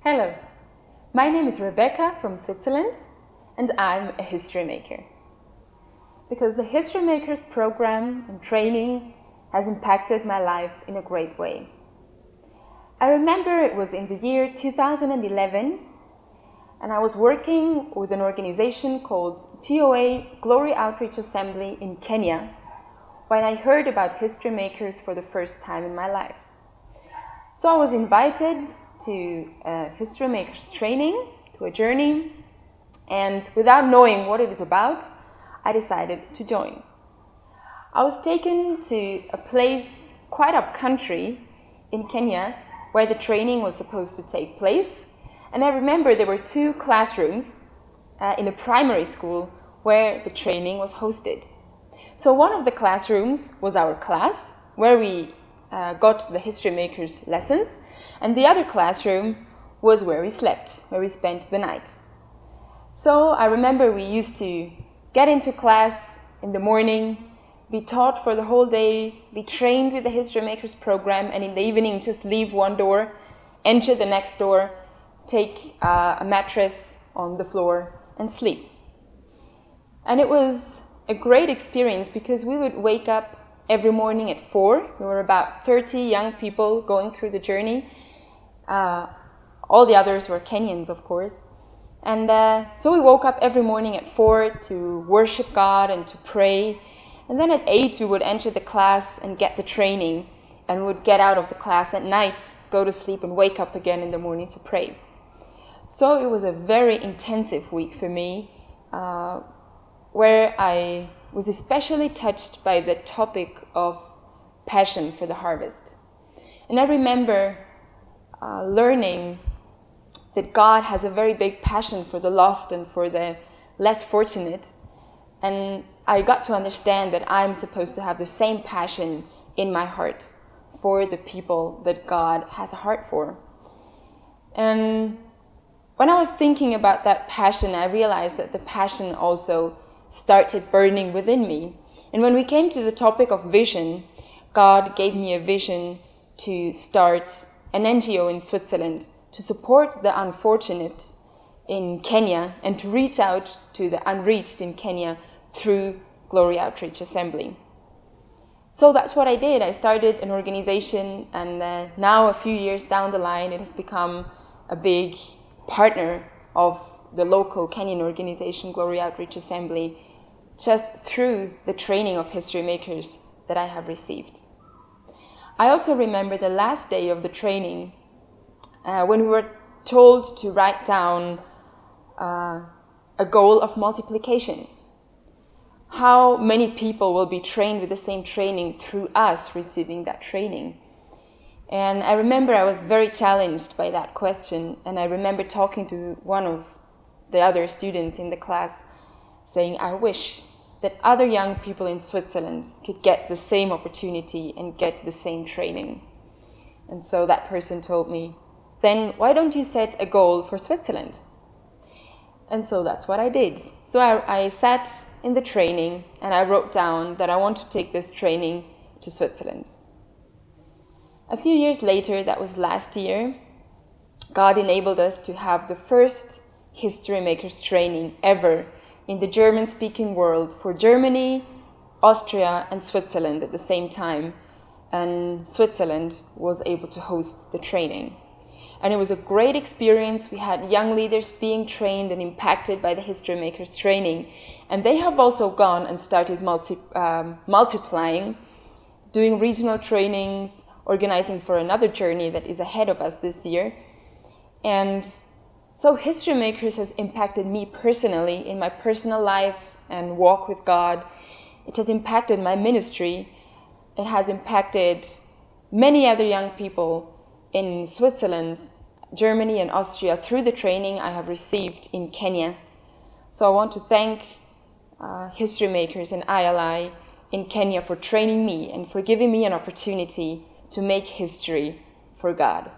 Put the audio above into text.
Hello, my name is Rebekka from Switzerland and I'm a history maker. Because the History Makers program and training has impacted my life in a great way. I remember it was in the year 2011 and I was working with an organization called GOA Glory Outreach Assembly in Kenya when I heard about History Makers for the first time in my life. So I was invited to a History Makers training, to a journey, and without knowing what it is about, I decided to join. I was taken to a place quite up country in Kenya where the training was supposed to take place, and I remember there were two classrooms in a primary school where the training was hosted. So one of the classrooms was our class, where we got the History Makers lessons, and the other classroom was where we slept, where we spent the night. So I remember we used to get into class in the morning, be taught for the whole day, be trained with the History Makers program, and in the evening just leave one door, enter the next door, take a mattress on the floor and sleep. And it was a great experience because we would wake up every morning at 4. We were about 30 young people going through the journey. All the others were Kenyans, of course. And so we woke up every morning at 4 to worship God and to pray. And then at 8 we would enter the class and get the training. And we would get out of the class at night, go to sleep and wake up again in the morning to pray. So it was a very intensive week for me, where I was especially touched by the topic of passion for the harvest. And I remember learning that God has a very big passion for the lost and for the less fortunate. And I got to understand that I'm supposed to have the same passion in my heart for the people that God has a heart for. And when I was thinking about that passion, I realized that the passion also started burning within me. And when we came to the topic of vision, God gave me a vision to start an NGO in Switzerland to support the unfortunate in Kenya and to reach out to the unreached in Kenya through Glory Outreach Assembly. So that's what I did. I started an organization, and now a few years down the line it has become a big partner of the local Kenyan organization, Glory Outreach Assembly, just through the training of History Makers that I have received. I also remember the last day of the training when we were told to write down a goal of multiplication. How many people will be trained with the same training through us receiving that training? And I remember I was very challenged by that question, and I remember talking to one of the other students in the class saying, I wish that other young people in Switzerland could get the same opportunity and get the same training. And so that person told me, then why don't you set a goal for Switzerland? And so that's what I did. So I sat in the training and I wrote down that I want to take this training to Switzerland. A few years later, that was last year, God enabled us to have the first History Makers training ever in the German-speaking world for Germany, Austria and Switzerland at the same time. And Switzerland was able to host the training. And it was a great experience. We had young leaders being trained and impacted by the History Makers training. And they have also gone and started multiplying, doing regional trainings, organizing for another journey that is ahead of us this year. And so History Makers has impacted me personally in my personal life and walk with God. It has impacted my ministry. It has impacted many other young people in Switzerland, Germany and Austria through the training I have received in Kenya. So I want to thank History Makers and ILI in Kenya for training me and for giving me an opportunity to make history for God.